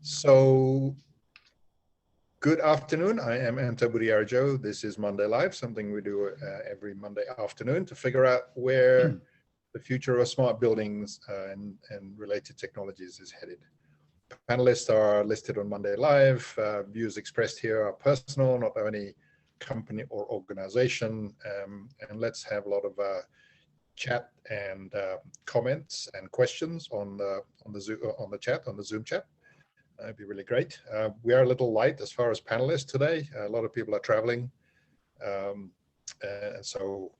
So, good afternoon. I am Anta Buriarjo. This is Monday Live, something we do every Monday afternoon to figure out where the future of smart buildings and related technologies is headed. Panelists are listed on Monday Live. Views expressed here are personal, not of any company or organization. And let's have a lot of chat and comments and questions on the Zoom chat. That'd be really great. We are a little light as far as panelists today. A lot of people are traveling, and so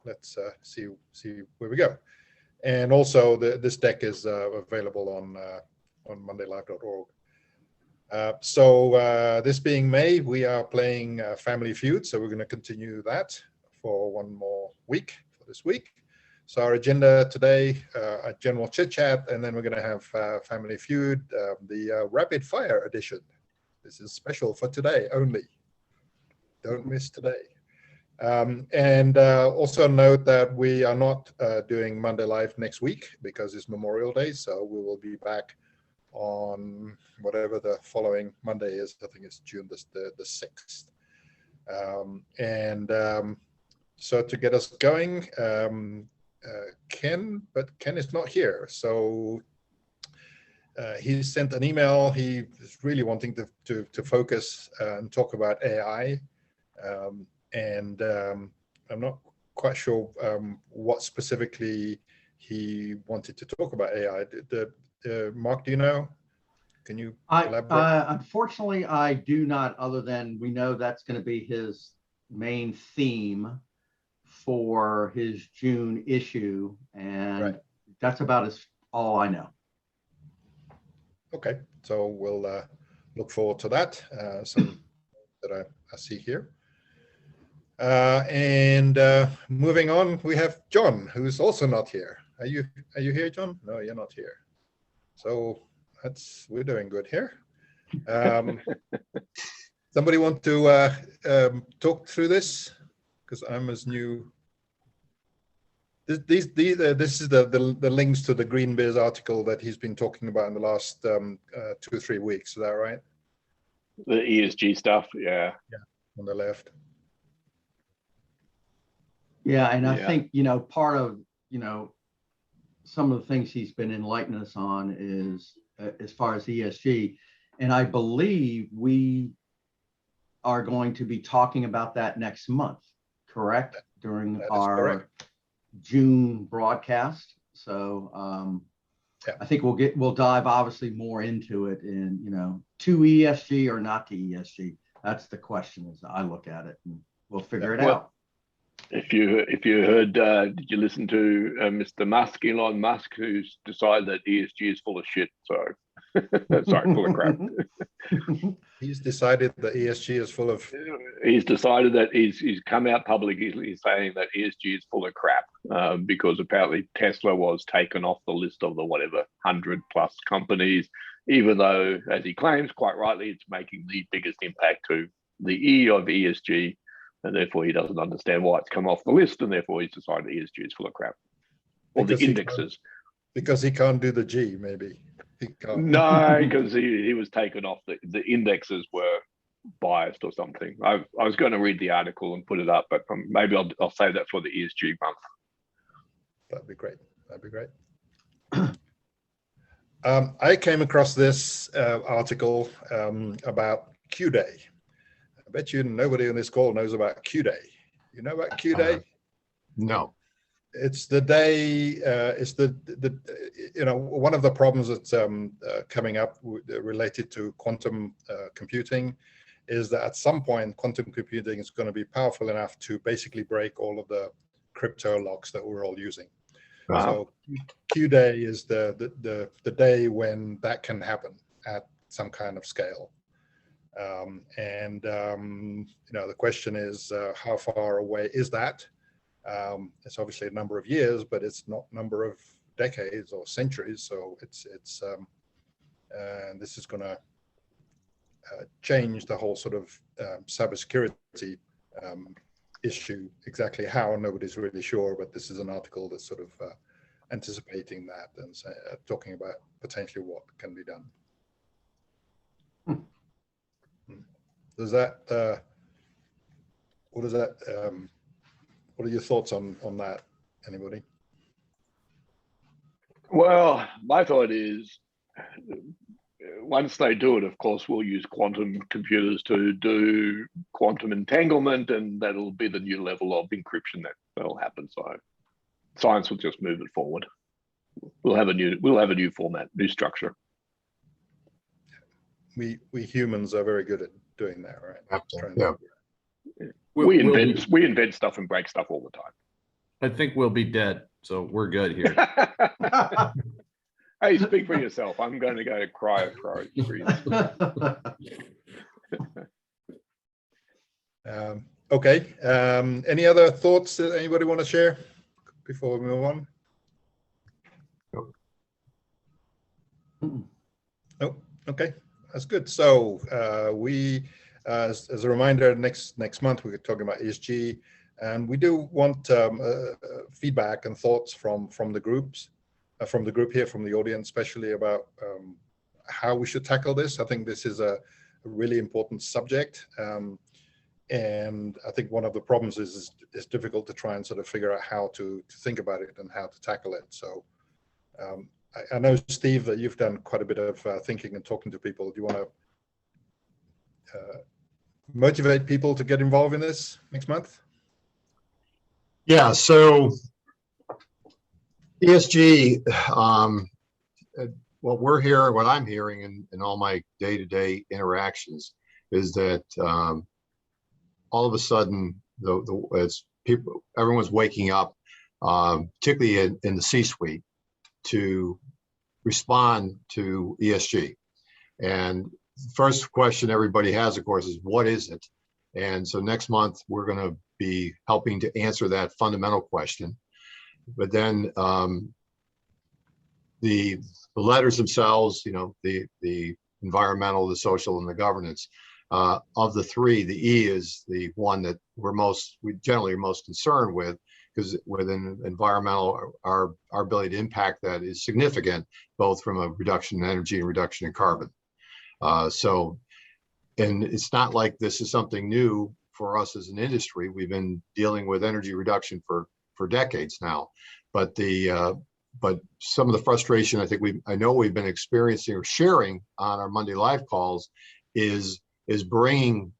let's see where we go. And also, this deck is available on mondaylive.org. So this being May, we are playing Family Feud, so we're going to continue that for one more week for this week. So our agenda today, a general chit chat, and then we're going to have Family Feud, the rapid fire edition. This is special for today only. Don't miss today. And also note that we are not doing Monday Live next week because it's Memorial Day. So we will be back on whatever the following Monday is. I think it's June the 6th. So to get us going, Ken is not here, so he sent an email. He is really wanting to focus and talk about AI, and I'm not quite sure what specifically he wanted to talk about AI. Mark, do you know? Can you elaborate? Unfortunately, I do not, other than we know that's going to be his main theme for his June issue, and that's about all I know. Okay, so we'll look forward to that. Some that I see here. And moving on, we have John, who's also not here. Are you here, John? No, you're not here. So we're doing good here. Somebody want to talk through this? Because I'm as new. This is the links to the GreenBiz article that he's been talking about in the last 2 or 3 weeks. Is that right? The ESG stuff, yeah. Yeah, on the left. Yeah, and I think part of some of the things he's been enlightening us on is as far as ESG, and I believe we are going to be talking about that next month. Correct? During our June broadcast. So I think we'll dive obviously more into it in to ESG or not to ESG. That's the question as I look at it, and we'll figure it out. If you heard, did you listen to Mr. Musk, Elon Musk, who's decided that ESG is full of shit? So sorry, full of crap. He's decided that ESG is full of. He's decided that he's come out publicly saying that ESG is full of crap because apparently Tesla was taken off the list of the 100+ companies, even though, as he claims quite rightly, it's making the biggest impact to the E of ESG, and therefore he doesn't understand why it's come off the list, and therefore he's decided that ESG is full of crap. Or the indexes. Because he can't do the G, maybe. No, because he was taken off. The indexes were biased or something. I was going to read the article and put it up, but maybe I'll save that for the ESG month. That'd be great. That'd be great. I came across this article about QDay. I bet you nobody on this call knows about QDay. You know about QDay? No. It's the day. It's the one of the problems that's coming up related to quantum computing is that at some point quantum computing is going to be powerful enough to basically break all of the crypto locks that we're all using. Wow. So QDay is the day when that can happen at some kind of scale. The question is how far away is that? It's obviously a number of years, but it's not a number of decades or centuries. So it's this is going to change the whole sort of cybersecurity issue. Exactly how, nobody's really sure, but this is an article that's sort of anticipating that and talking about potentially what can be done. Does that, what is that, what are your thoughts on that? Anybody? Well, my thought is, once they do it, of course, we'll use quantum computers to do quantum entanglement, and that'll be the new level of encryption that'll happen. So science will just move it forward. We'll have a new format, new structure. We humans are very good at doing that, right? Yeah. We invent stuff and break stuff all the time. I think we'll be dead, so we're good here. Hey, speak for yourself. I'm going to go cry. Okay. Any other thoughts that anybody want to share before we move on? Oh, okay. That's good. So we, as a reminder, next month we're talking about ESG, and we do want feedback and thoughts from the groups, from the group here, from the audience, especially about how we should tackle this. I think this is a really important subject, and I think one of the problems is it's difficult to try and sort of figure out how to think about it and how to tackle it. So I know, Steve, that you've done quite a bit of thinking and talking to people. Do you want to motivate people to get involved in this next month? Yeah, so ESG, what I'm hearing in all my day-to-day interactions is that all of a sudden, as everyone's waking up, particularly in the C-suite, to respond to ESG. And the first question everybody has, of course, is what is it? And so next month, we're going to be helping to answer that fundamental question. But then the letters themselves, the environmental, the social, and the governance, of the three, the E is the one that we generally are most concerned with, because within environmental, our ability to impact that is significant, both from a reduction in energy and reduction in carbon. And it's not like this is something new for us as an industry. We've been dealing with energy reduction for decades now, but some of the frustration I know we've been experiencing or sharing on our Monday Live calls is bringing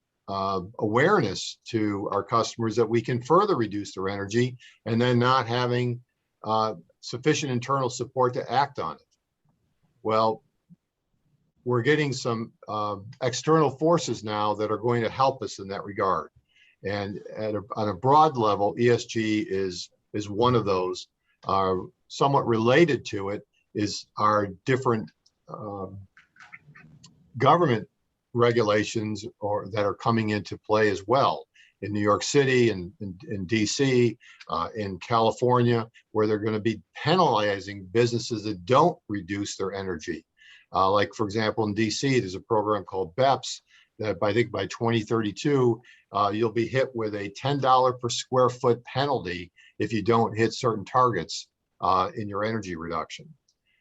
awareness to our customers that we can further reduce their energy, and then not having sufficient internal support to act on it. Well, we're getting some external forces now that are going to help us in that regard. And on a broad level, ESG is one of those. Somewhat related to it is our different government regulations that are coming into play as well in New York City and in DC, in California, where they're going to be penalizing businesses that don't reduce their energy. Like, for example, in DC, there's a program called BEPS that I think by 2032, you'll be hit with a $10 per square foot penalty if you don't hit certain targets in your energy reduction.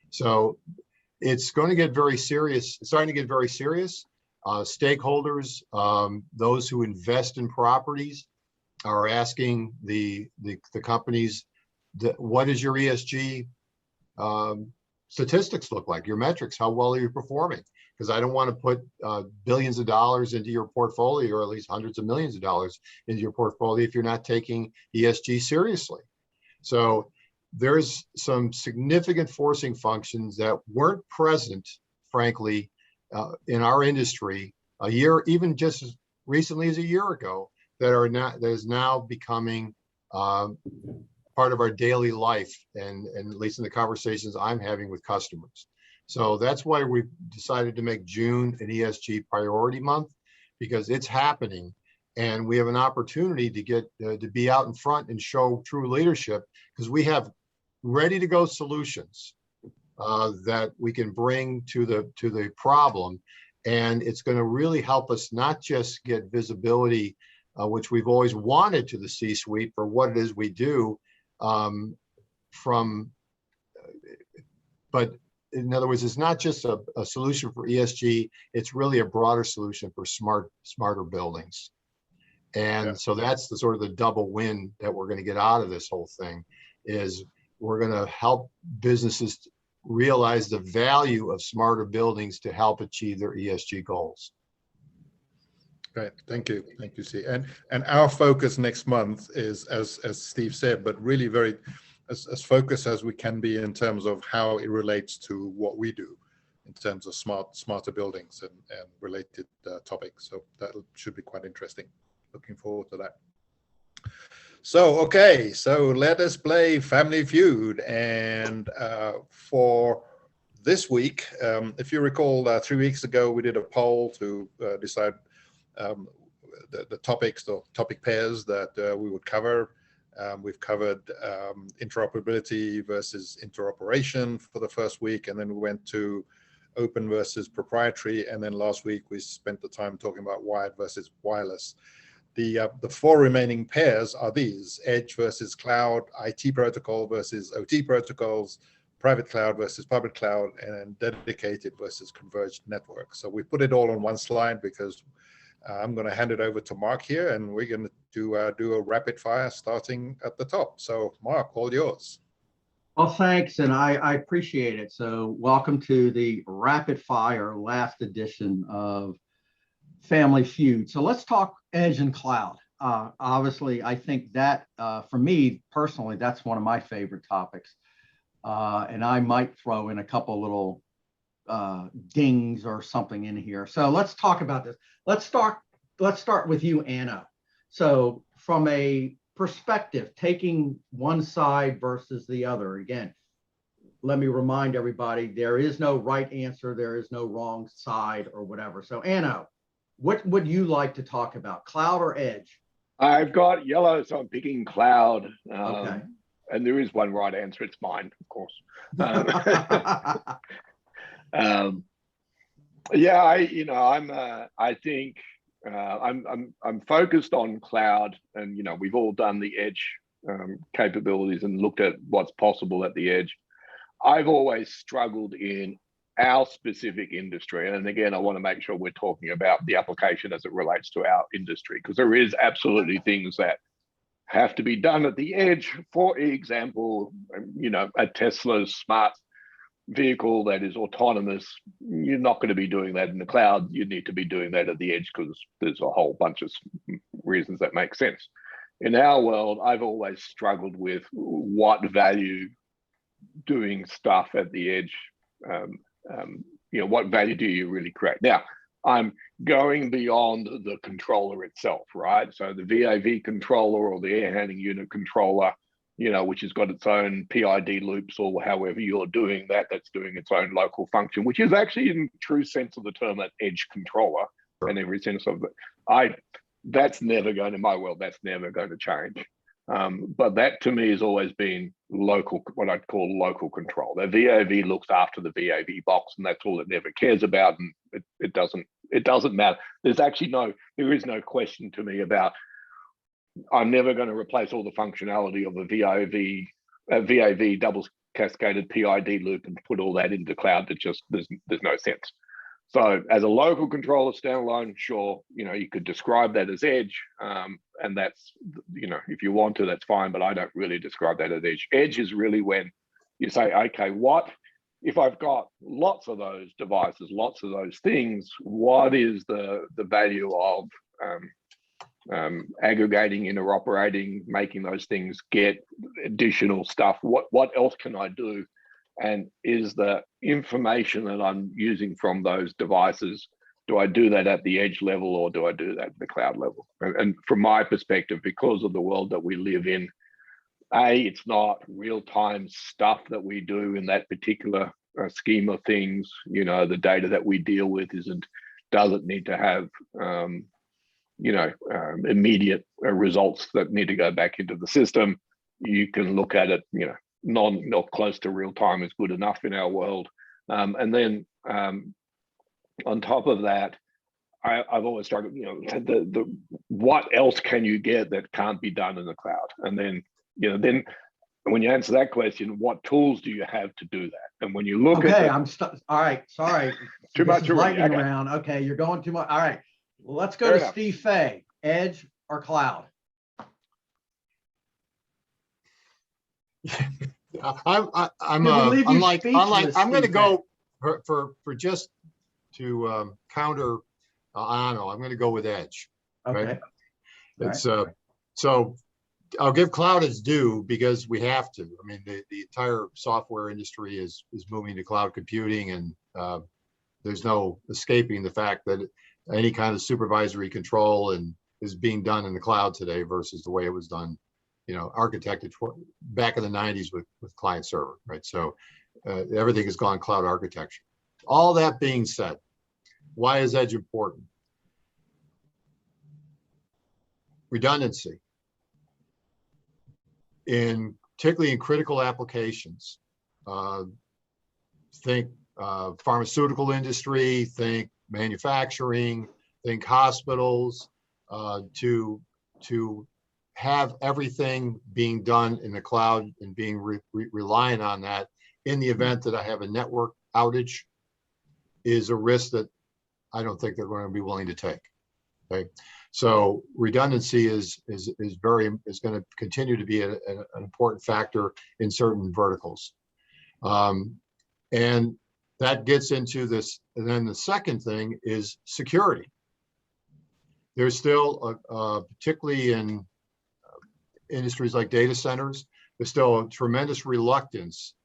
So it's going to get very serious. It's starting to get very serious. Stakeholders, those who invest in properties, are asking the companies, what is your ESG statistics look like, your metrics, how well are you performing? Because I don't want to put billions of dollars into your portfolio, or at least hundreds of millions of dollars into your portfolio, if you're not taking ESG seriously. So there's some significant forcing functions that weren't present, frankly, in our industry even just as recently as a year ago, that is now becoming part of our daily life, and at least in the conversations I'm having with customers. So that's why we've decided to make June an ESG priority month, because it's happening, and we have an opportunity to get to be out in front and show true leadership, because we have ready to go solutions that we can bring to the problem, and it's going to really help us not just get visibility, which we've always wanted, to the C-suite for what it is we do, but in other words, it's not just a solution for ESG, it's really a broader solution for smarter buildings. And so that's the sort of the double win that we're going to get out of this whole thing, is we're going to help businesses realize the value of smarter buildings to help achieve their ESG goals. Great, thank you, Steve. And our focus next month is, as Steve said, but really very as focused as we can be in terms of how it relates to what we do in terms of smarter buildings and related topics. So that should be quite interesting. Looking forward to that. So, okay, so let us play Family Feud. And for this week, if you recall, 3 weeks ago, we did a poll to decide the topics or topic pairs that we would cover. We've covered interoperability versus interoperation for the first week, and then we went to open versus proprietary, and then last week we spent the time talking about wired versus wireless. The 4 remaining pairs are these: edge versus cloud, IT protocol versus OT protocols, private cloud versus public cloud, and dedicated versus converged network. So we put it all on one slide because I'm going to hand it over to Mark here, and we're going to do a rapid fire starting at the top. So Mark, all yours. Well, thanks, and I appreciate it. So welcome to the rapid fire last edition of Family Feud. So let's talk edge and cloud. Obviously, I think that for me personally, that's one of my favorite topics. And I might throw in a couple little dings or something in here. So let's talk about this. Let's start with you, Anna. So from a perspective, taking one side versus the other, again, let me remind everybody, there is no right answer, there is no wrong side or whatever. So Anna, what would you like to talk about, cloud or edge? I've got yellow, so I'm picking cloud. Okay. And there is one right answer, it's mine, of course. Yeah, I think I'm focused on cloud, and we've all done the edge capabilities and looked at what's possible at the edge. I've always struggled in our specific industry, and again, I want to make sure we're talking about the application as it relates to our industry, because there is absolutely things that have to be done at the edge. For example, a Tesla's smart vehicle that is autonomous, you're not going to be doing that in the cloud. You need to be doing that at the edge because there's a whole bunch of reasons that make sense. In our world, I've always struggled with what value doing stuff at the edge, what value do you really create? Now, I'm going beyond the controller itself, right? So the VAV controller or the air handling unit controller, which has got its own PID loops, or however you're doing that, that's doing its own local function, which is actually in true sense of the term an edge controller. Sure. In every sense of it. That's never going, in my world, that's never going to change. But that to me has always been local, what I'd call local control. The VAV looks after the VAV box, and that's all it never cares about, and it doesn't matter. There is no question to me about, I'm never going to replace all the functionality of a VAV double cascaded PID loop and put all that into cloud. That just there's no sense. So as a local controller standalone, sure, you could describe that as edge, and that's, if you want to, that's fine, but I don't really describe that as edge. Edge is really when you say, okay, what if I've got lots of those devices, lots of those things, what is the value of aggregating, interoperating, making those things get additional stuff? What else can I do? And is the information that I'm using from those devices, do I do that at the edge level or do I do that at the cloud level? And from my perspective, because of the world that we live in, it's not real-time stuff that we do in that particular scheme of things. The data that we deal with doesn't need to have immediate results that need to go back into the system. You can look at it, not close to real time is good enough in our world. And then on top of that, I've always struggled, what else can you get that can't be done in the cloud? And then And when you answer that question, what tools do you have to do that? And when you look okay, at all right, sorry. Too much This is already. lightning Okay. round. Okay, you're going too much. All right, let's go Fair to enough. Steve Fay. Edge or cloud? I'm leave you unlike speechless, I'm going to Steve go for just to counter. I don't know. I'm going to go with Edge. Okay. Right? All It's so I'll give cloud its due because we have to. I mean, the entire software industry is moving to cloud computing, and there's no escaping the fact that any kind of supervisory control and is being done in the cloud today versus the way it was done, architected back in the 90s with client server, right? So everything has gone cloud architecture. All that being said, why is Edge important? Redundancy. Particularly in critical applications. Think pharmaceutical industry, think manufacturing, think hospitals, to have everything being done in the cloud and being reliant on that in the event that I have a network outage is a risk that I don't think they're going to be willing to take. Okay, so redundancy is going to continue to be an important factor in certain verticals, and that gets into this. And then the second thing is security. There's still, particularly in industries like data centers, there's still a tremendous reluctance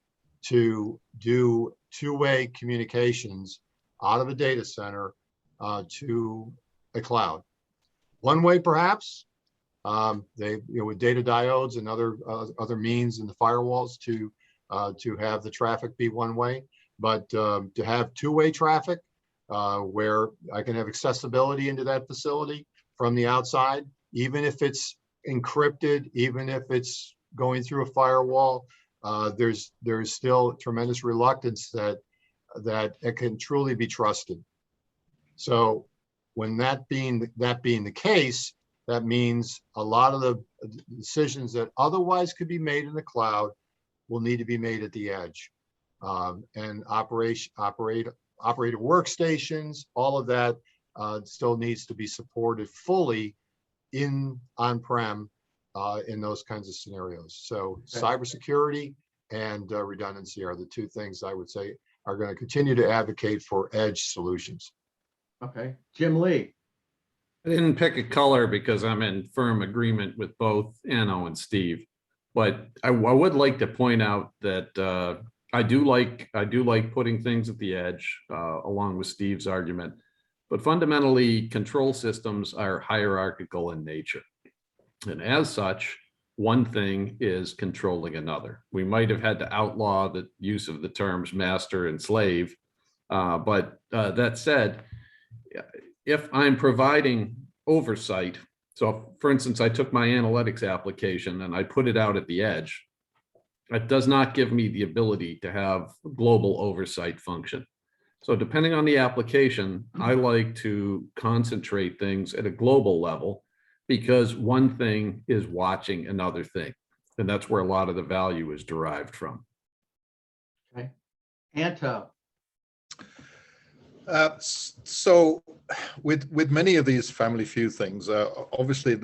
to do two-way communications out of a data center to a cloud. One way, perhaps, with data diodes and other means in the firewalls to have the traffic be one way, but to have two-way traffic where I can have accessibility into that facility from the outside, even if it's encrypted, even if it's going through a firewall, there's still tremendous reluctance that it can truly be trusted. So when that being the case, that means a lot of the decisions that otherwise could be made in the cloud will need to be made at the edge. And operator workstations, all of that still needs to be supported fully in on-prem in those kinds of scenarios. So cybersecurity and redundancy are the two things I would say are going to continue to advocate for edge solutions. Okay, Jim Lee. I didn't pick a color because I'm in firm agreement with both Anno and Steve, but I would like to point out that I do like putting things at the edge along with Steve's argument, but fundamentally control systems are hierarchical in nature. And as such, one thing is controlling another. We might have had to outlaw the use of the terms master and slave, but that said, if I'm providing oversight, so for instance, I took my analytics application and I put it out at the edge, it does not give me the ability to have global oversight function. So depending on the application, I like to concentrate things at a global level because one thing is watching another thing. And that's where a lot of the value is derived from. Okay. Anto. So with many of these Family Feud things, obviously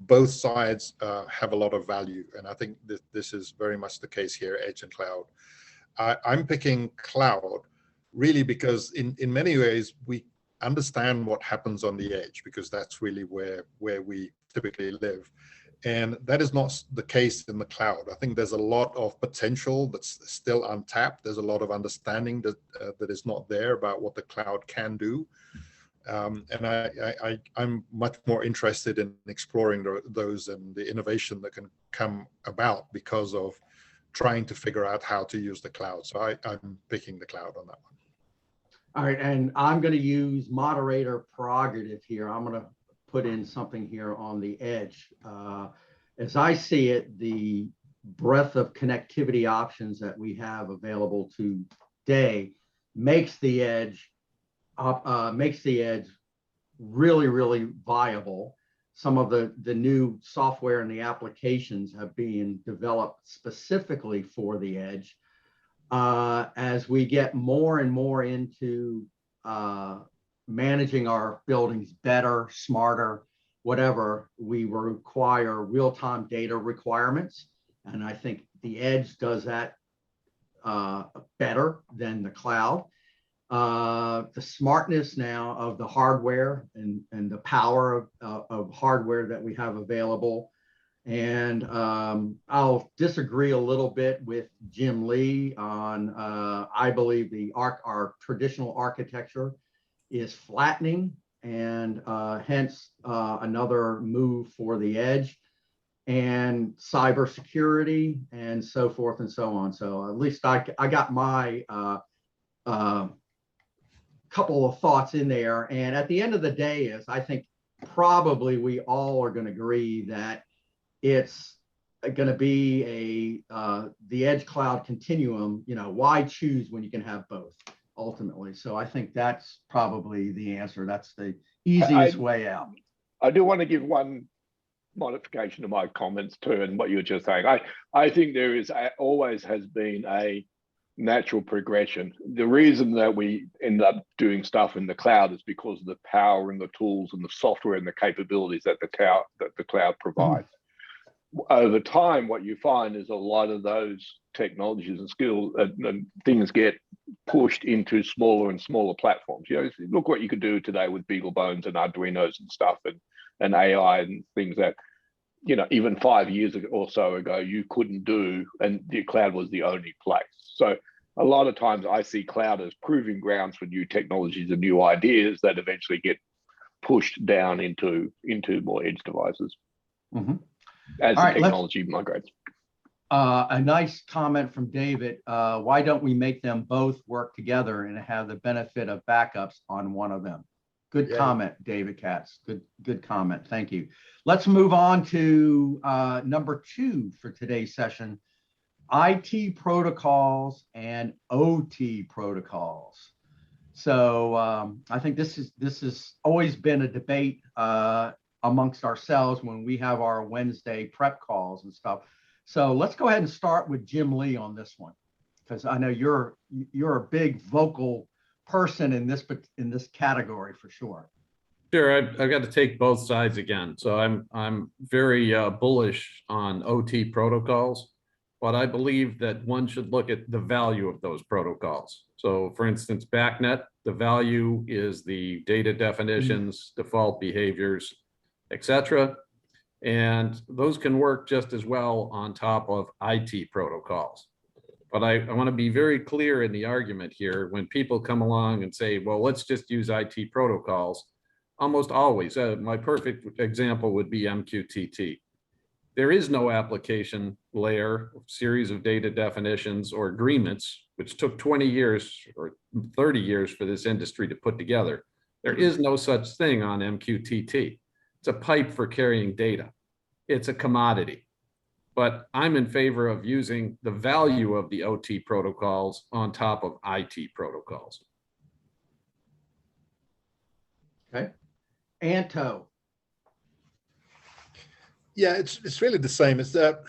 both sides have a lot of value. And I think this is very much the case here, edge and cloud. I'm picking cloud really because in many ways we understand what happens on the edge because that's really where we typically live. And that is not the case in the cloud. I think there's a lot of potential that's still untapped. There's a lot of understanding that is not there about what the cloud can do. And I'm much more interested in exploring those and the innovation that can come about because of trying to figure out how to use the cloud. So I'm picking the cloud on that one. All right, and I'm going to use moderator prerogative here. I'm going to put in something here on the edge. As I see it, the breadth of connectivity options that we have available today makes the edge really, really viable. some of the new software and the applications have been developed specifically for the edge. As we get more and more into managing our buildings better, smarter, whatever, we require real-time data requirements. And I think the edge does that better than the cloud. The smartness now of the hardware and the power of hardware that we have available. And I'll disagree a little bit with Jim Lee on, I believe our traditional architecture is flattening, and hence another move for the edge and cybersecurity and so forth and so on. So at least I got my couple of thoughts in there. And at the end of the day is, I think probably we all are going to agree that it's going to be the edge cloud continuum. You know, why choose when you can have both ultimately? So I think that's probably the answer. That's the easiest way out. I do want to give one modification to my comments too, and what you were just saying. I think there is always has been a natural progression. The reason that we end up doing stuff in the cloud is because of the power and the tools and the software and the capabilities that the cloud provides. Over time, what you find is a lot of those technologies and skills and things get pushed into smaller and smaller platforms. You know, look what you could do today with BeagleBones and Arduinos and stuff, and AI and things that, you know, even 5 years ago or so ago you couldn't do, and the cloud was the only place. So a lot of times I see cloud as proving grounds for new technologies and new ideas that eventually get pushed down into more edge devices. Mm-hmm. As the technology migrates. A nice comment from David. Why don't we make them both work together and have the benefit of backups on one of them? Good comment, David Katz. Good comment. Thank you. Let's move on to number 2 for today's session: IT protocols and OT protocols. So I think this has always been a debate amongst ourselves when we have our Wednesday prep calls and stuff. So let's go ahead and start with Jim Lee on this one, because I know you're a big vocal person in this category for sure. Sure, I've got to take both sides again. So I'm very bullish on OT protocols, but I believe that one should look at the value of those protocols. So for instance, BACnet, the value is the data definitions, default behaviors, etc. And those can work just as well on top of IT protocols. But I want to be very clear in the argument here. When people come along and say, well, let's just use IT protocols, almost always, my perfect example would be MQTT. There is no application layer, series of data definitions or agreements, which took 20 years or 30 years for this industry to put together. There is no such thing on MQTT. It's a pipe for carrying data. It's a commodity. But I'm in favor of using the value of the OT protocols on top of IT protocols. Okay. Anto. Yeah, it's really the same. It's that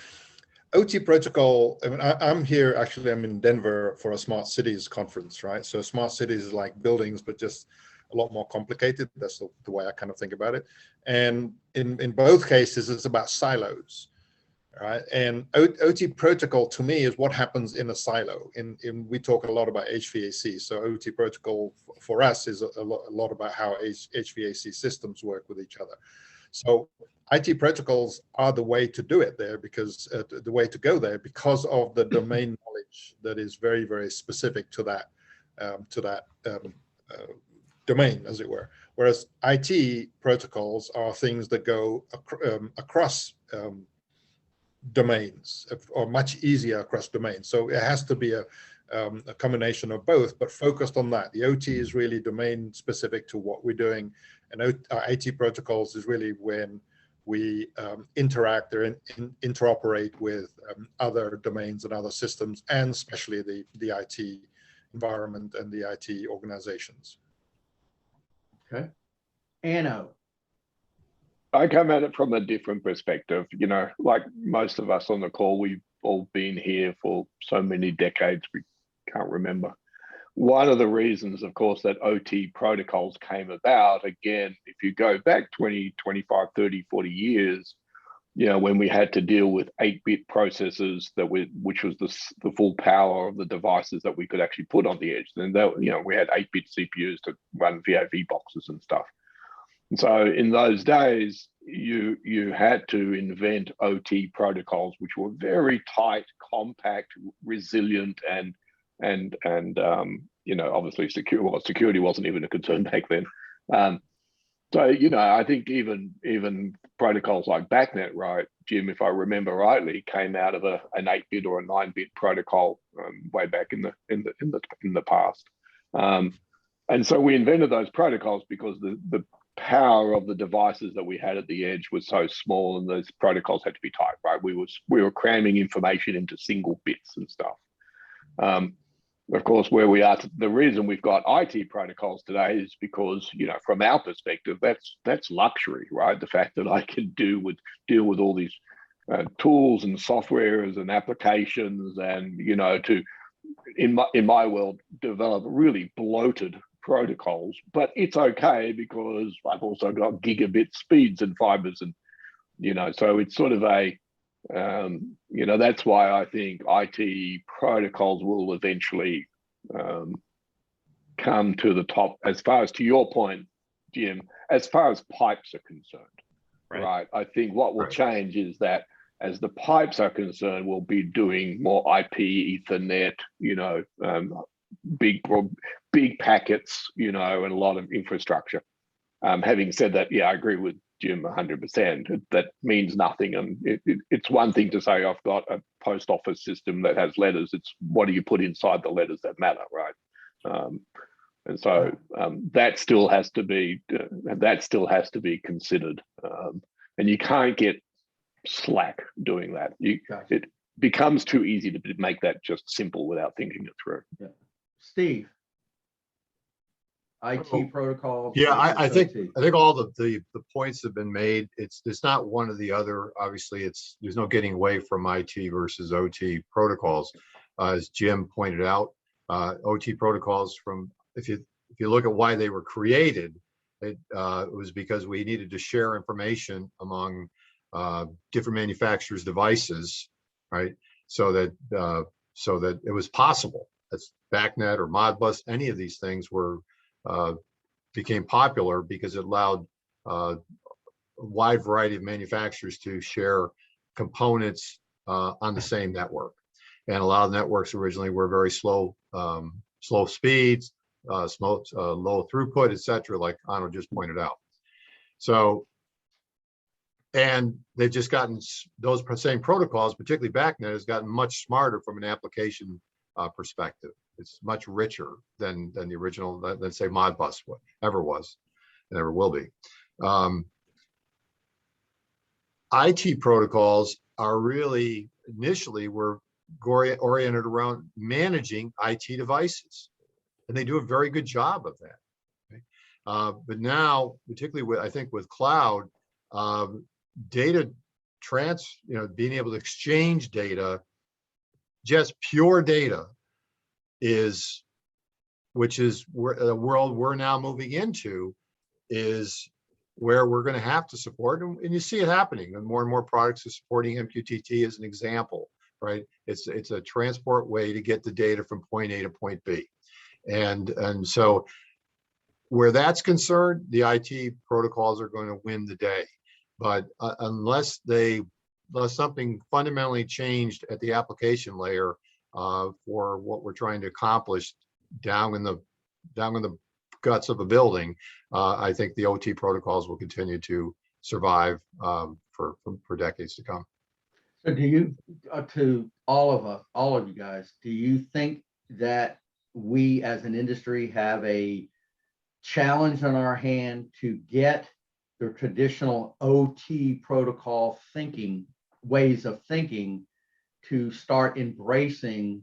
OT protocol. I mean, I'm here, actually, I'm in Denver for a smart cities conference, right? So smart cities is like buildings, but just a lot more complicated. That's the way I kind of think about it. And in both cases, it's about silos, right? And OT protocol to me is what happens in a silo. We talk a lot about HVAC. So OT protocol for us is a lot about how HVAC systems work with each other. So IT protocols are the way to do it there, because the way to go there, because of the domain knowledge that is very, very specific to that domain, as it were. Whereas IT protocols are things that go across domains, or much easier across domains. So it has to be a combination of both, but focused on that. The OT is really domain specific to what we're doing, and IT protocols is really when we interact or interoperate with other domains and other systems, and especially the IT environment and the IT organizations. Okay. Anno. I come at it from a different perspective. You know, like most of us on the call, we've all been here for so many decades, we can't remember. One of the reasons, of course, that OT protocols came about, again, if you go back 20, 25, 30, 40 years, you know, when we had to deal with 8-bit processors which was the full power of the devices that we could actually put on the edge. And that, you know, we had 8-bit CPUs to run VAV boxes and stuff. And so in those days, you had to invent OT protocols, which were very tight, compact, resilient, and you know, obviously secure. Well, security wasn't even a concern back then. So, you know, I think even protocols like BACnet, right, Jim, if I remember rightly, came out of an 8-bit or a 9-bit protocol way back in the past. And so we invented those protocols because the power of the devices that we had at the edge was so small, and those protocols had to be tight, right? We were cramming information into single bits and stuff. Of course, where we are, the reason we've got IT protocols today is because, you know, from our perspective, that's luxury, right? The fact that I can deal with all these tools and softwares and applications, and, you know, to in my world develop really bloated protocols, but it's okay because I've also got gigabit speeds and fibers, and, you know, so it's sort of a you know, that's why I think IT protocols will eventually come to the top, as far as, to your point, Jim, as far as pipes are concerned, right? I think what will change is that as the pipes are concerned, we'll be doing more IP, Ethernet, you know, big packets, you know, and a lot of infrastructure. Having said that, yeah, I agree with Jim 100%. That means nothing. And it's one thing to say, I've got a post office system that has letters. It's what do you put inside the letters that matter, right? And so that still has to be considered. And you can't get slack doing that. It becomes too easy to make that just simple without thinking it through. Yeah. Steve, IT protocols. Yeah, I think all the points have been made. It's not one or the other. Obviously, there's no getting away from IT versus OT protocols. As Jim pointed out, OT protocols, from if you look at why they were created, it was because we needed to share information among different manufacturers' devices, right? So that it was possible. That's BACnet or Modbus. Any of these things became popular because it allowed a wide variety of manufacturers to share components on the same network. And a lot of networks originally were very slow speeds, low throughput, etc., like Arno just pointed out. So, and they've just gotten, those same protocols, particularly BACnet, has gotten much smarter from an application perspective. It's much richer than the original, than say Modbus ever was, and ever will be. IT protocols are really initially were oriented around managing IT devices, and they do a very good job of that. Okay? But now, particularly I think with cloud, data being able to exchange data, just pure data, which is the world we're now moving into, is where we're going to have to support, and you see it happening, and more products are supporting MQTT as an example, right? It's a transport way to get the data from point A to point B, and so where that's concerned, the IT protocols are going to win the day. But unless something fundamentally changed at the application layer for what we're trying to accomplish down in the guts of a building, I think the OT protocols will continue to survive for decades to come. So do you, to all of you guys, do you think that we as an industry have a challenge on our hand to get the traditional OT protocol ways of thinking to start embracing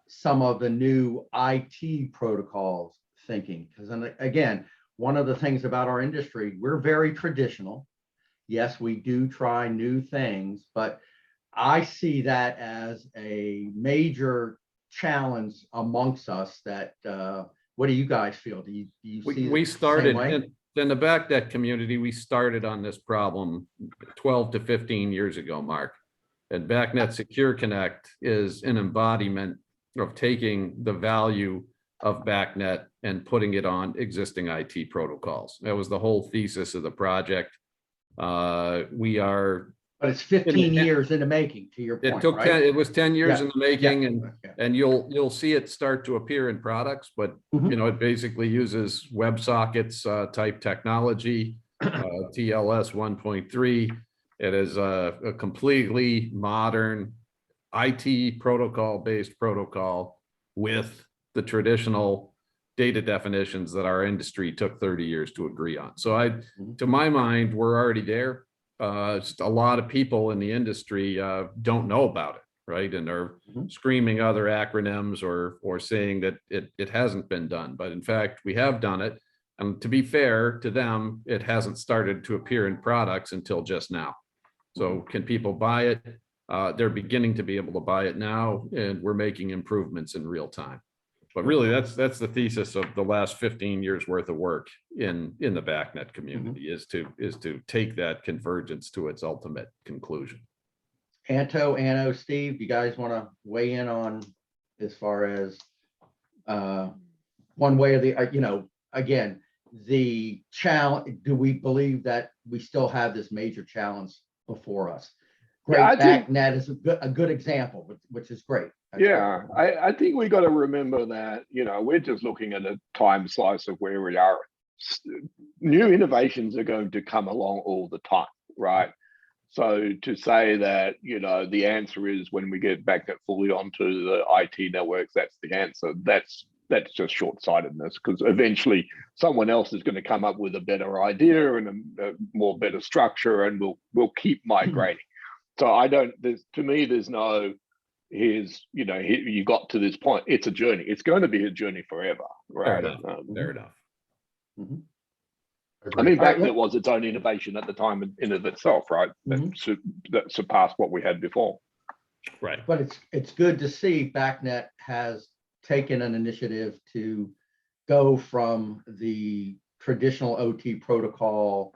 some of the new IT protocols thinking? Because again, one of the things about our industry, we're very traditional. Yes, we do try new things, but I see that as a major challenge amongst us that, what do you guys feel? Do you see We it the same started way? in the BACnet community, we started on this problem 12 to 15 years ago, Mark. And BACnet Secure Connect is an embodiment of taking the value of BACnet and putting it on existing IT protocols. That was the whole thesis of the project. We are. But it's 15 years in the making, to your point, It took right? 10, it was 10 years Yeah, in the making, yeah. and you'll see it start to appear in products, but Mhm. you know, it basically uses WebSockets type technology, TLS 1.3. It is a completely modern IT protocol based protocol with the traditional data definitions that our industry took 30 years to agree on. So to my mind, we're already there. Just a lot of people in the industry don't know about it, right? And are screaming other acronyms or saying that it hasn't been done. But in fact, we have done it. And to be fair to them, it hasn't started to appear in products until just now. So can people buy it? They're beginning to be able to buy it now, and we're making improvements in real time. But really, that's the thesis of the last 15 years worth of work in the BACnet community is to take that convergence to its ultimate conclusion. Anno, Steve, you guys want to weigh in on as far as one way or the, you know, again, the challenge, do we believe that we still have this major challenge before us? Great, BACnet is a good example, which is great. Yeah, I think we got to remember that, you know, we're just looking at a time slice of where we are. New innovations are going to come along all the time, right? So to say that, you know, the answer is when we get BACnet fully onto the IT networks, that's the answer. That's just short-sightedness, because eventually someone else is going to come up with a better idea and a more better structure, and we'll keep migrating. So to me, there's no, you got to this point. It's a journey. It's going to be a journey forever, right? Fair enough. I mean, BACnet was its own innovation at the time in of itself, right? That surpassed what we had before. Right. But it's good to see BACnet has taken an initiative to go from the traditional OT protocol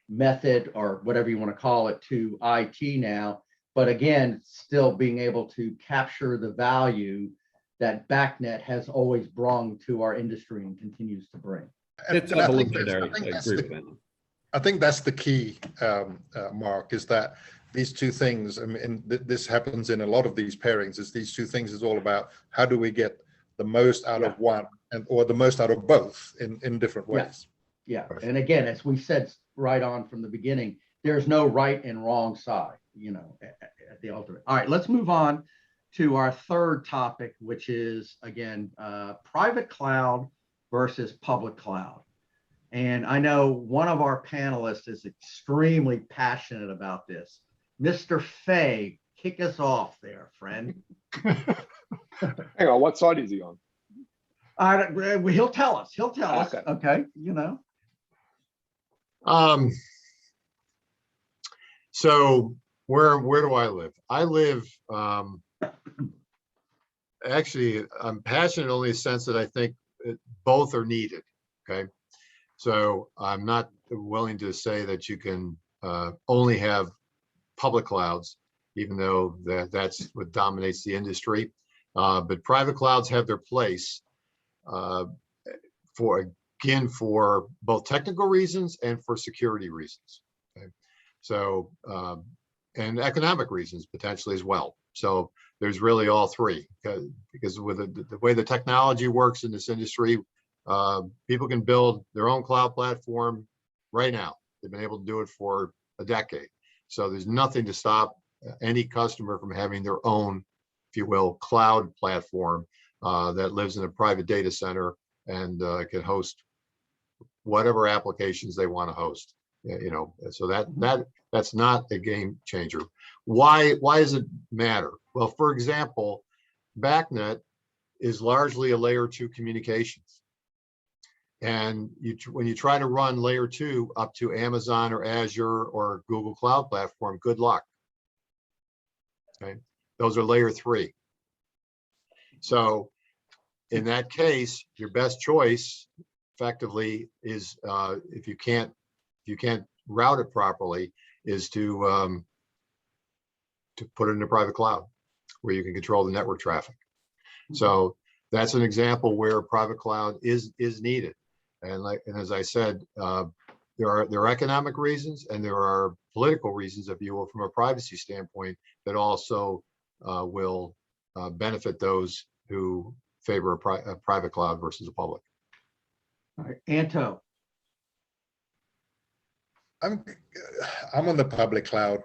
method, or whatever you want to call it, to IT now. But again, still being able to capture the value that BACnet has always brought to our industry and continues to bring. It's evolutionary. I think that's the key, Mark, is that these two things, I mean, this happens in a lot of these pairings, is these two things is all about how do we get the most out of one or the most out of both in different ways. Yeah. And again, as we said right on from the beginning, there's no right and wrong side, you know, at the ultimate. All right, let's move on to our third topic, which is, again, private cloud versus public cloud. And I know one of our panelists is extremely passionate about this. Mr. Fay, kick us off there, friend. Hang on, what side is he on? He'll tell us. He'll tell us. Okay, you know. So where do I live? I live, actually, I'm passionate only in the sense that I think both are needed. Okay. So I'm not willing to say that you can only have public clouds, even though that's what dominates the industry. But private clouds have their place for both technical reasons and for security reasons. Okay? So, and economic reasons potentially as well. So there's really all three, because with the way the technology works in this industry, people can build their own cloud platform right now. They've been able to do it for a decade. So there's nothing to stop any customer from having their own, if you will, cloud platform that lives in a private data center and can host whatever applications they want to host. You know, so that's not a game changer. Why does it matter? Well, for example, BACnet is largely a layer 2 communications. And when you try to run layer 2 up to Amazon or Azure or Google Cloud Platform, good luck. Okay, those are layer 3. So in that case, your best choice effectively is if you can't route it properly, is to put it in a private cloud where you can control the network traffic. So that's an example where private cloud is needed. And as I said, there are economic reasons and there are political reasons, if you will, from a privacy standpoint, that also will benefit those who favor a private cloud versus a public. All right, Anto. I'm on the public cloud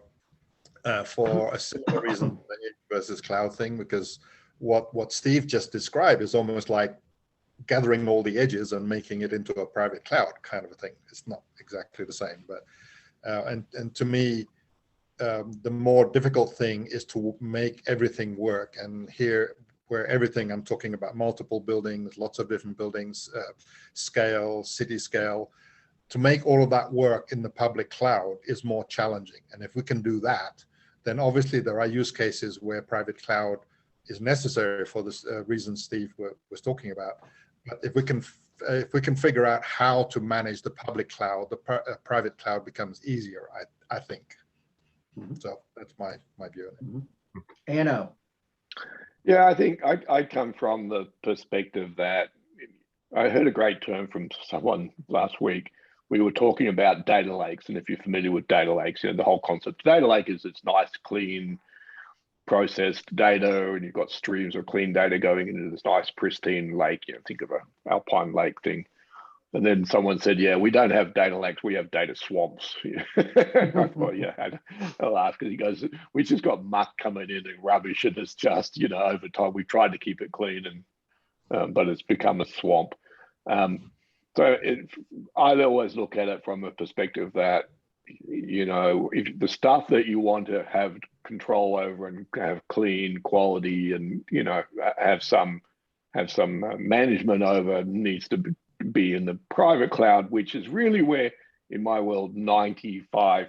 for a similar reason, the edge versus cloud thing, because what Steve just described is almost like gathering all the edges and making it into a private cloud kind of a thing. It's not exactly the same, but and to me, the more difficult thing is to make everything work. And here, where everything, I'm talking about multiple buildings, lots of different buildings, scale, city scale, to make all of that work in the public cloud is more challenging. And if we can do that, then obviously there are use cases where private cloud is necessary for this reason Steve was talking about. But if we can figure out how to manage the public cloud, the private cloud becomes easier, I think. So that's my view on it. Anno. Yeah, I think I come from the perspective that I heard a great term from someone last week. We were talking about data lakes, and if you're familiar with data lakes, you know, the whole concept of data lake is it's nice, clean, processed data, and you've got streams of clean data going into this nice, pristine lake. You know, think of an alpine lake thing. And then someone said, yeah, we don't have data lakes, we have data swamps. I thought, yeah, I'll laugh because he goes, we just got muck coming in and rubbish, and it's just, you know, over time we've tried to keep it clean, and but it's become a swamp. So I always look at it from a perspective that, you know, if the stuff that you want to have control over and have clean quality and, you know, have some management over needs to be in the private cloud, which is really where, in my world, 95+%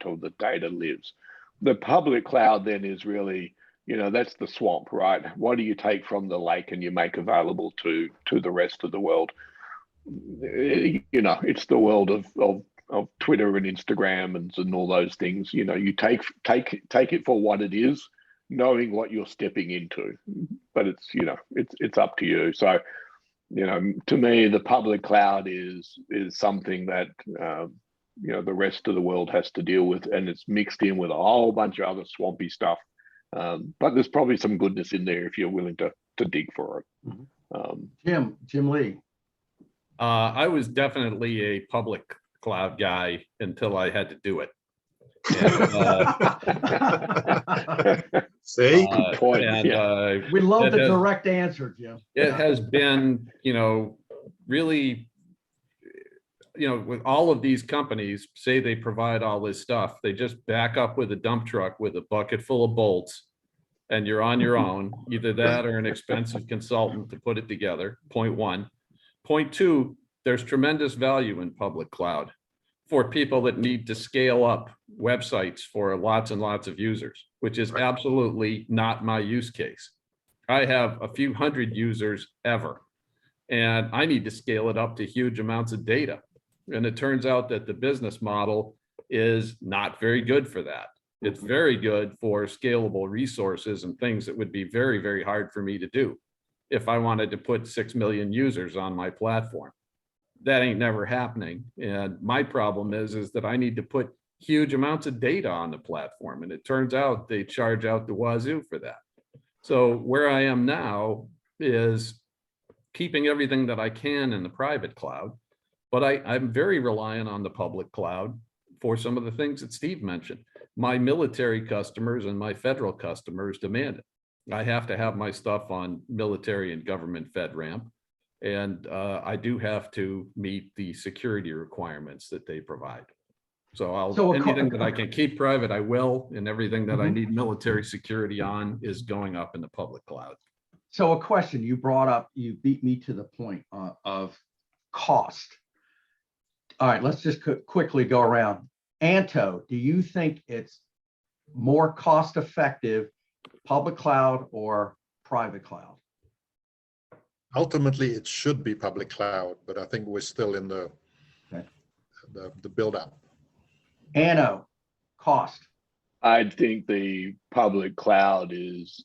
of the data lives. The public cloud then is really, you know, that's the swamp, right? What do you take from the lake and you make available to the rest of the world? You know, it's the world of Twitter and Instagram and all those things. You know, you take it for what it is, knowing what you're stepping into. But it's, you know, it's up to you. So, you know, to me, the public cloud is something that you know, the rest of the world has to deal with, and it's mixed in with a whole bunch of other swampy stuff. But there's probably some goodness in there if you're willing to dig for it. Jim Lee. I was definitely a public cloud guy until I had to do it. And, See, good point. We love the direct answer, Jim. It has been, you know, really, you know, with all of these companies say they provide all this stuff, they just back up with a dump truck with a bucket full of bolts, and you're on your own, either that or an expensive consultant to put it together. Point one. Point two, there's tremendous value in public cloud for people that need to scale up websites for lots and lots of users, which is absolutely not my use case. I have a few hundred users ever, and I need to scale it up to huge amounts of data. And it turns out that the business model is not very good for that. It's very good for scalable resources and things that would be very, very hard for me to do if I wanted to put 6 million users on my platform. That ain't never happening. And my problem is that I need to put huge amounts of data on the platform. And it turns out they charge out the wazoo for that. So where I am now is keeping everything that I can in the private cloud, but I'm very reliant on the public cloud for some of the things that Steve mentioned. My military customers and my federal customers demand it. I have to have my stuff on military and government FedRAMP. And I do have to meet the security requirements that they provide. So anything that I can keep private, I will, and everything that I need military security on is going up in the public cloud. So a question you brought up, you beat me to the point of cost. All right, let's just quickly go around. Anto, do you think it's more cost effective, public cloud or private cloud? Ultimately, it should be public cloud, but I think we're still in the build up. Anno, cost. I think the public cloud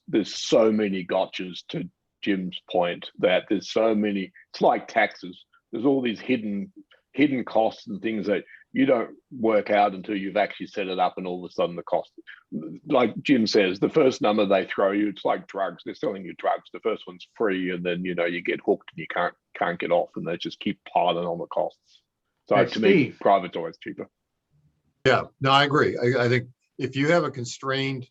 there's so many gotchas, to Jim's point, that there's so many, it's like taxes. There's all these hidden costs and things that you don't work out until you've actually set it up, and all of a sudden the cost, like Jim says, the first number they throw you, it's like drugs. They're selling you drugs. The first one's free, and then you get hooked and you can't get off, and they just keep piling on the costs. So to me, private's always cheaper. Yeah, no, I agree. I think if you have a constrained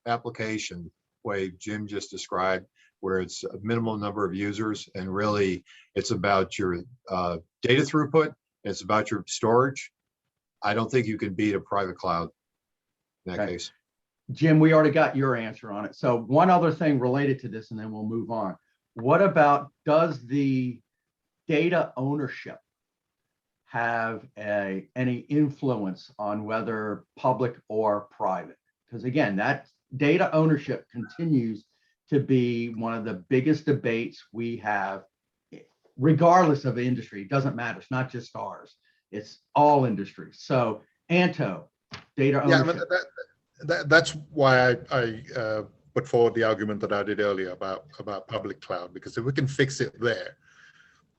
application, way Jim just described, where it's a minimal number of users, and really it's about your data throughput, it's about your storage, I don't think you can beat a private cloud in that case. Jim, we already got your answer on it. So one other thing related to this, and then we'll move on. What about, does the data ownership have any influence on whether public or private? Because again, that data ownership continues to be one of the biggest debates we have, regardless of industry. It doesn't matter. It's not just ours. It's all industries. So Anto, data ownership. Yeah, that's why I put forward the argument that I did earlier about public cloud, because if we can fix it there,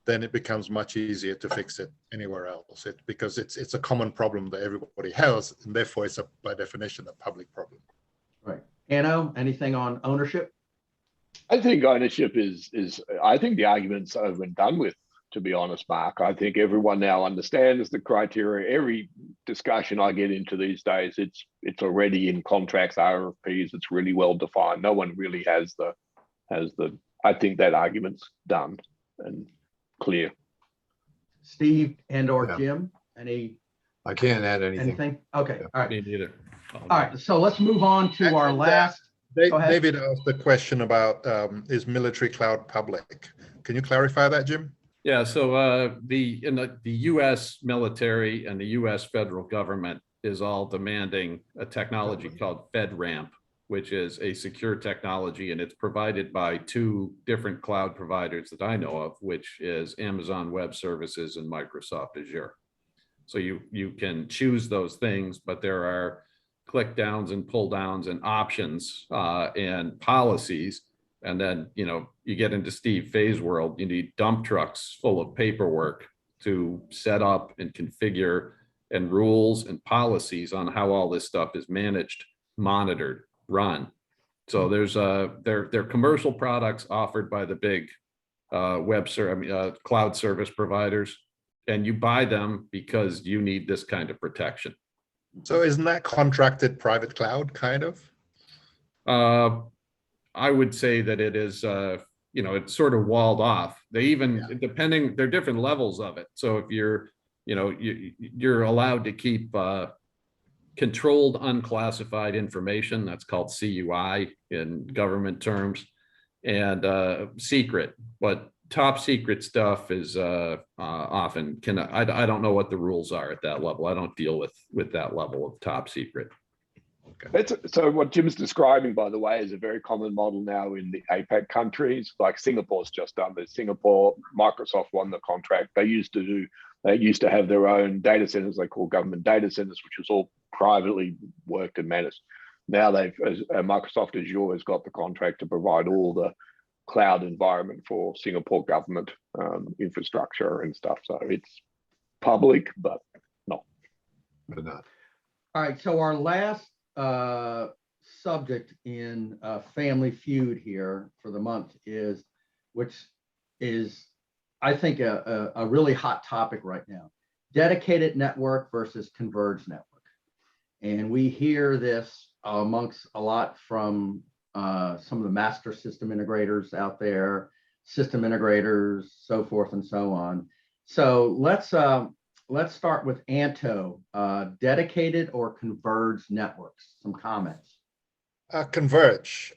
then it becomes much easier to fix it anywhere else. Because it's a common problem that everybody has, and therefore it's by definition a public problem. Right. Anno, anything on ownership? I think ownership is I think the argument's over and done with, to be honest, Mark. I think everyone now understands the criteria. Every discussion I get into these days, it's already in contracts, RFPs. It's really well defined. No one really has the. I think that argument's done and clear. Steve and/or Jim, any? I can't add anything. Anything? Okay. All right. Me neither. All right. So let's move on to our last. David asked the question about is military cloud public? Can you clarify that, Jim? Yeah, so the U.S. military and the U.S. federal government is all demanding a technology called FedRAMP, which is a secure technology, and it's provided by two different cloud providers that I know of, which is Amazon Web Services and Microsoft Azure. So you can choose those things, but there are click downs and pull downs and options and policies. And then, you get into Steve Fay's world, you need dump trucks full of paperwork to set up and configure, and rules and policies on how all this stuff is managed, monitored, run. So there's they're commercial products offered by the big cloud service providers, and you buy them because you need this kind of protection. So isn't that contracted private cloud kind of? I would say that it is, it's sort of walled off. They even, depending, there are different levels of it. So if you're, you're allowed to keep controlled unclassified information, that's called CUI in government terms, and secret. But top secret stuff is often I don't know what the rules are at that level. I don't deal with that level of top secret. So what Jim's describing, by the way, is a very common model now in the APAC countries. Like Singapore's just done this. Singapore, Microsoft won the contract. They used to have their own data centers, they call government data centers, which was all privately worked and managed. Now Microsoft Azure has got the contract to provide all the cloud environment for Singapore government infrastructure and stuff. So it's public, but not. All right. So our last subject in Family Feud here for the month which is, I think, a really hot topic right now: dedicated network versus converged network. And we hear this amongst a lot from some of the master system integrators out there, system integrators, so forth and so on. So let's start with Anto, dedicated or converged networks. Some comments. Converge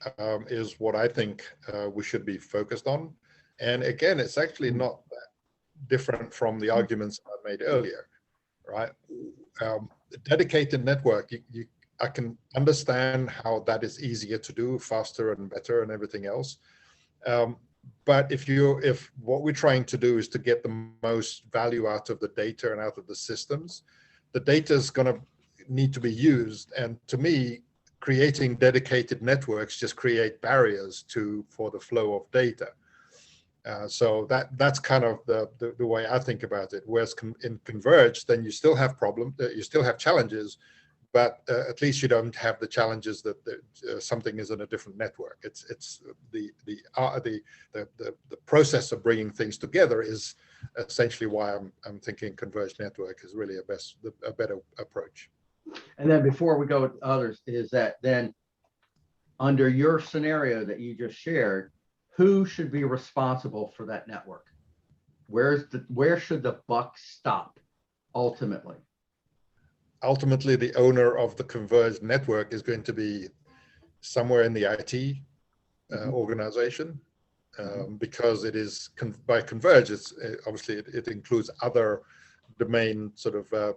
is what I think we should be focused on. And again, it's actually not different from the arguments I made earlier, right? Dedicated network, I can understand how that is easier to do, faster and better and everything else. But if what we're trying to do is to get the most value out of the data and out of the systems, the data is going to need to be used. And to me, creating dedicated networks just create barriers for the flow of data. So that's kind of the way I think about it. Whereas in Converge, then you still have problems, you still have challenges, but at least you don't have the challenges that something is in a different network. It's the process of bringing things together is essentially why I'm thinking Converged network is really a better approach. And then before we go with others, is that then under your scenario that you just shared, who should be responsible for that network? Where should the buck stop ultimately? Ultimately, the owner of the Converged network is going to be somewhere in the IT organization, because it is by Converge. It's obviously it includes other domain sort of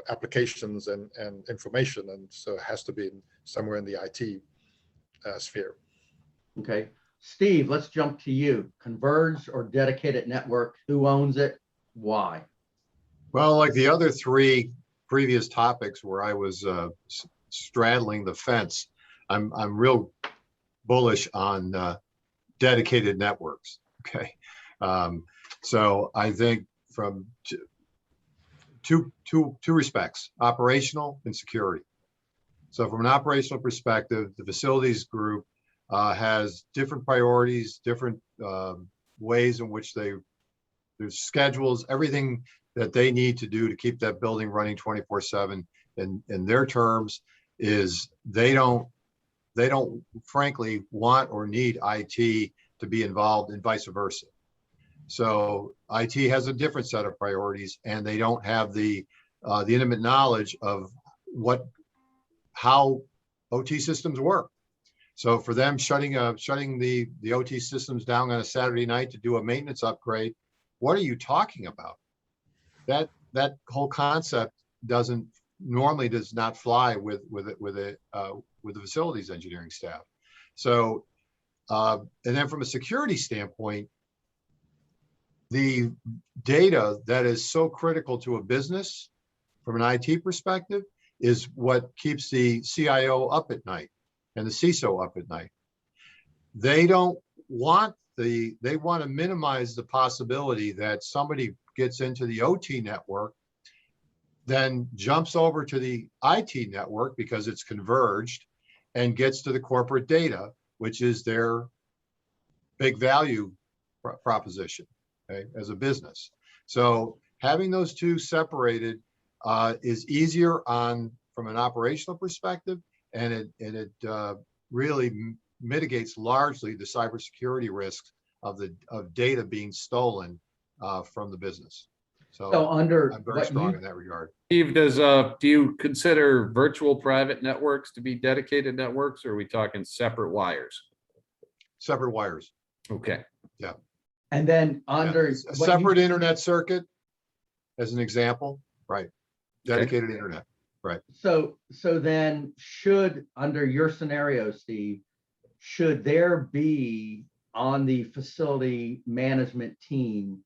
applications and information, and so it has to be somewhere in the IT sphere. Okay, Steve, let's jump to you. Converge or dedicated network? Who owns it? Why? Well, like the other three previous topics where I was straddling the fence, I'm real bullish on dedicated networks. Okay, so I think from two respects: operational and security. So from an operational perspective, the facilities group has different priorities, different ways in which there's schedules, everything that they need to do to keep that building running 24/7. In their terms is they don't frankly want or need IT to be involved, and vice versa. So IT has a different set of priorities, and they don't have the intimate knowledge of how OT systems work. So for them, shutting the OT systems down on a Saturday night to do a maintenance upgrade, what are you talking about? That whole concept does not fly with the facilities engineering staff. So and then from a security standpoint, the data that is so critical to a business from an IT perspective is what keeps the CIO up at night and the CISO up at night. They want to minimize the possibility that somebody gets into the OT network, then jumps over to the IT network because it's converged and gets to the corporate data, which is their big value proposition, okay, as a business. So having those two separated is easier from an operational perspective, and it really mitigates largely the cybersecurity risks of data being stolen from the business. So I'm very strong in that regard. Steve, do you consider virtual private networks to be dedicated networks, or are we talking separate wires? Separate wires. Okay. Yeah. And then under a separate internet circuit, as an example, right? Dedicated internet, right? So then under your scenario, Steve, should there be on the facility management team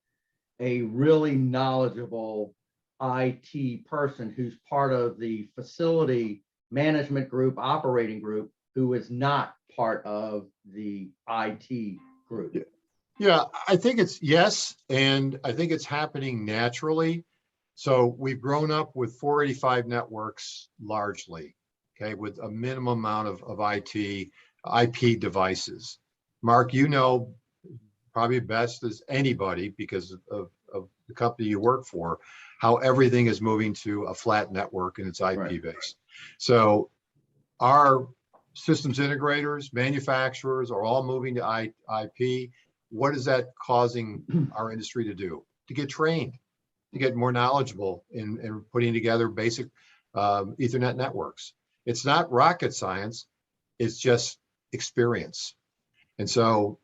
a really knowledgeable IT person who's part of the facility management group, operating group, who is not part of the IT group? Yeah, I think it's yes, and I think it's happening naturally. So we've grown up with 485 networks largely, okay, with a minimum amount of IP devices. Mark, you know probably best as anybody, because of the company you work for, how everything is moving to a flat network and it's IP based. So our systems integrators, manufacturers are all moving to IP. What is that causing our industry to do? To get trained, to get more knowledgeable in putting together basic Ethernet networks. It's not rocket science, it's just experience. And so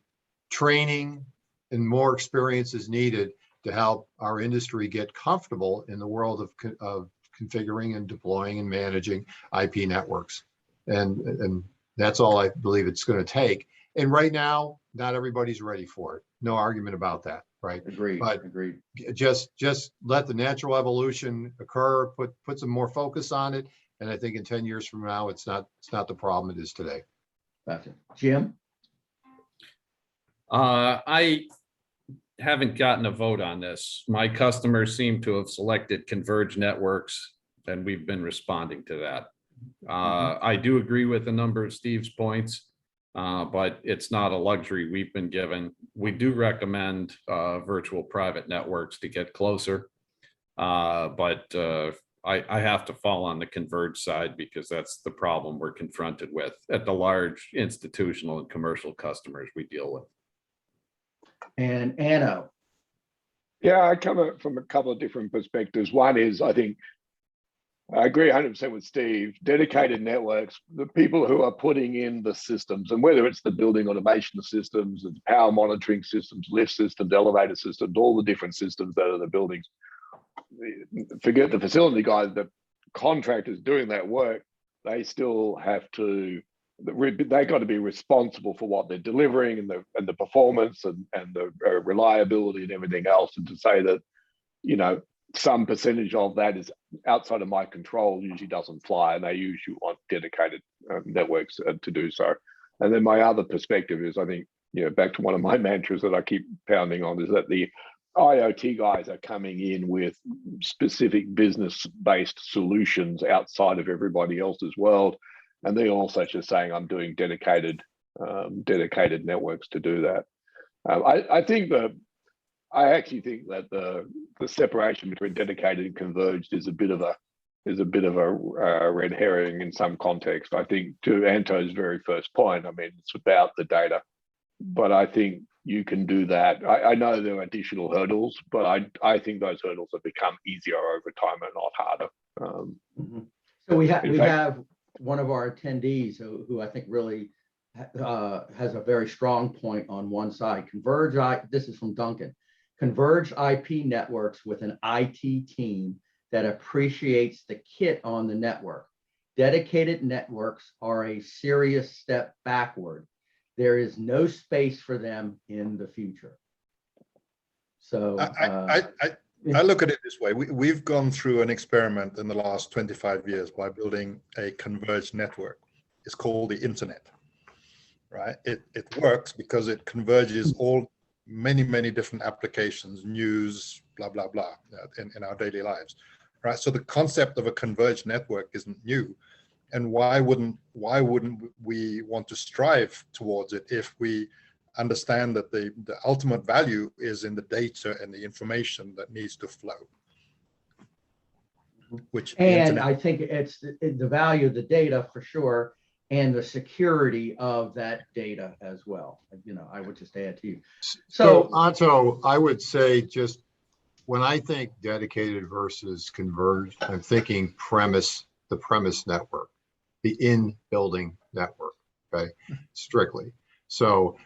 training and more experience is needed to help our industry get comfortable in the world of configuring and deploying and managing IP networks. And that's all I believe it's going to take. And right now, not everybody's ready for it. No argument about that, right? Agreed. But agreed. just let the natural evolution occur, put some more focus on it. And I think in 10 years from now, it's not the problem it is today. Gotcha. Jim? I haven't gotten a vote on this. My customers seem to have selected Converge networks, and we've been responding to that. I do agree with a number of Steve's points, but it's not a luxury we've been given. We do recommend virtual private networks to get closer, but I have to fall on the Converge side because that's the problem we're confronted with at the large institutional and commercial customers we deal with. And Anno? Yeah, I come from a couple of different perspectives. One is, I think, I agree 100% with Steve. Dedicated networks, the people who are putting in the systems, and whether it's the building automation systems, the power monitoring systems, lift systems, elevator systems, all the different systems that are the buildings. Forget the facility guys, the contractors doing that work, they still have to, they got to be responsible for what they're delivering and the performance and the reliability and everything else. And to say that, you know, some percentage of that is outside of my control usually doesn't fly, and they usually want dedicated networks to do so. And then my other perspective is, I think, you know, back to one of my mantras that I keep pounding on, is that the IoT guys are coming in with specific business-based solutions outside of everybody else's world, and they're also just saying, I'm doing dedicated networks to do that. I actually think that the separation between dedicated and converged is a bit of a red herring in some context. I think, to Anto's very first point, I mean, it's about the data, but I think you can do that. I know there are additional hurdles, but I think those hurdles have become easier over time and not harder. So we have one of our attendees who I think really has a very strong point on one side. This is from Duncan. Converge IP networks with an IT team that appreciates the kit on the network. Dedicated networks are a serious step backward. There is no space for them in the future. So I look at it this way. We've gone through an experiment in the last 25 years by building a converged network. It's called the internet, right? It works because it converges many different applications, news, blah, blah, blah, in our daily lives, right? So the concept of a converged network isn't new. And why wouldn't we want to strive towards it if we understand that the ultimate value is in the data and the information that needs to flow? I think it's the value of the data for sure, and the security of that data as well. You know, I would just add to you. So Anto, I would say, just when I think dedicated versus converged, I'm thinking the premise network, the in-building network, okay, strictly. So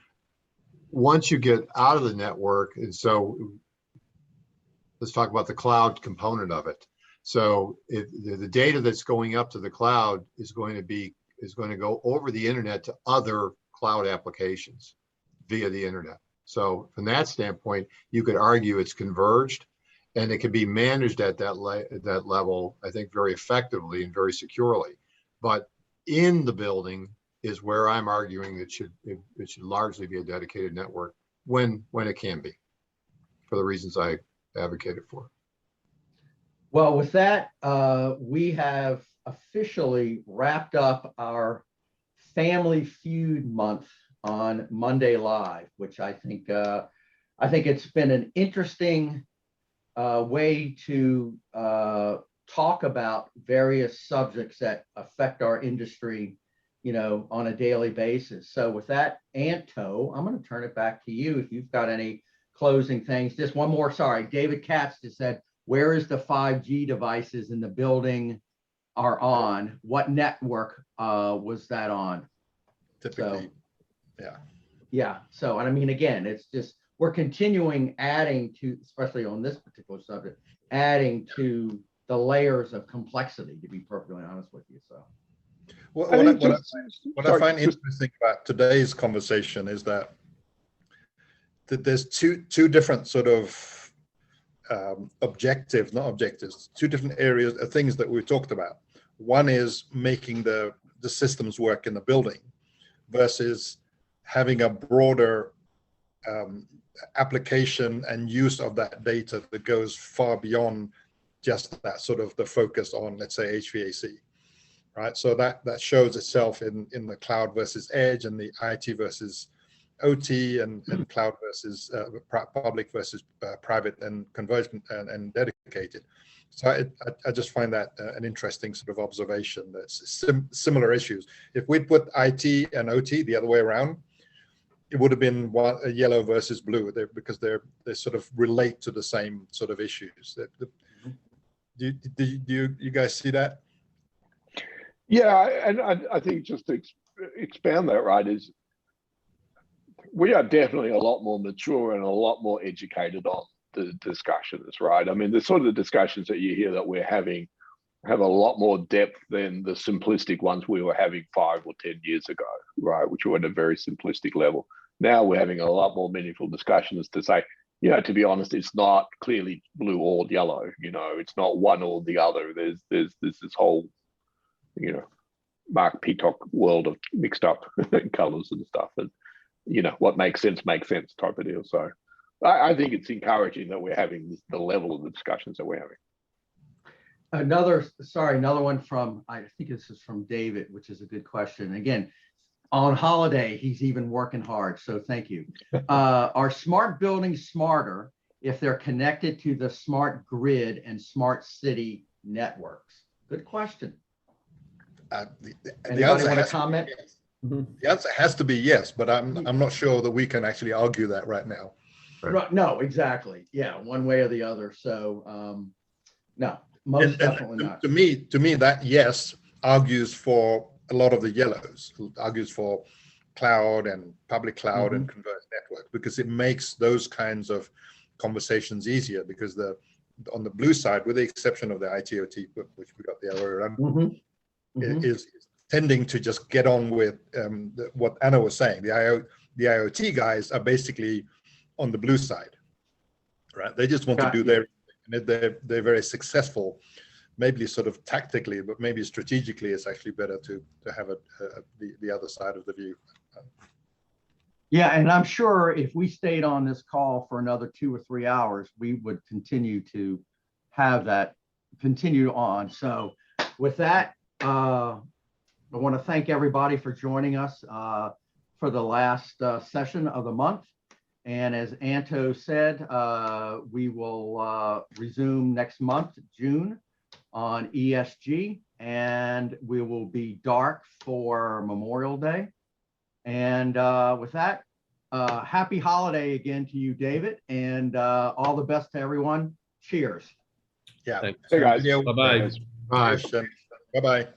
once you get out of the network, and so let's talk about the cloud component of it. So the data that's going up to the cloud is going to go over the internet to other cloud applications via the internet. So from that standpoint, you could argue it's converged, and it can be managed at that level, I think, very effectively and very securely. But in the building is where I'm arguing that it should largely be a dedicated network when it can be, for the reasons I advocated for. Well, with that, we have officially wrapped up our Family Feud month on Monday Live, which I think it's been an interesting way to talk about various subjects that affect our industry, you know, on a daily basis. So with that, Anto, I'm going to turn it back to you if you've got any closing things. Just one more, sorry, David Katz just said, where is the 5G devices in the building are on? What network was that on? Typically, so, yeah. So, and I mean, again, it's just, we're continuing adding to, especially on this particular subject, adding to the layers of complexity, to be perfectly honest with you. So what I find interesting about today's conversation is that there's two different sort of two different areas, things that we talked about. One is making the systems work in the building versus having a broader application and use of that data that goes far beyond just that sort of the focus on, let's say, HVAC, right? So that shows itself in the cloud versus edge, and the IT versus OT, and cloud versus public versus private, and converged and dedicated. So I just find that an interesting sort of observation. That's similar issues. If we'd put IT and OT the other way around, it would have been a yellow versus blue, because they sort of relate to the same sort of issues. Do you guys see that? Yeah, and I think just to expand that, right, is we are definitely a lot more mature and a lot more educated on the discussions, right? I mean, the sort of the discussions that you hear that we're having have a lot more depth than the simplistic ones we were having 5 or 10 years ago, right? Which were at a very simplistic level. Now we're having a lot more meaningful discussions to say, you know, to be honest, it's not clearly blue or yellow. You know, it's not one or the other. There's this whole, you know, Mark Peacock world of mixed up colors and stuff, and you know, what makes sense type of deal. So I think it's encouraging that we're having the level of the discussions that we're having. Another one from, I think this is from David, which is a good question. Again, on holiday, he's even working hard, so thank you. Are smart buildings smarter if they're connected to the smart grid and smart city networks? Good question. Anybody want to comment? Yes. The answer has to be yes, but I'm not sure that we can actually argue that right now. Right. No, exactly. Yeah, one way or the other. So no, most definitely not. To me, that yes argues for a lot of the yellows, argues for cloud and public cloud and converged network, because it makes those kinds of conversations easier, because on the blue side, with the exception of the ITOT, which we got the other way around, is tending to just get on with what Anna was saying. The IoT guys are basically on the blue side, right? They just want to do their, and they're very successful. Maybe sort of tactically, but maybe strategically, it's actually better to have the other side of the view. Yeah, and I'm sure if we stayed on this call for another 2 or 3 hours, we would continue to have that continue on. So with that, I want to thank everybody for joining us for the last session of the month. And as Anto said, we will resume next month, June, on ESG, and we will be dark for Memorial Day. And with that, happy holiday again to you, David, and all the best to everyone. Cheers. Yeah. Thanks. Hey guys. Bye-bye. Bye. Bye-bye.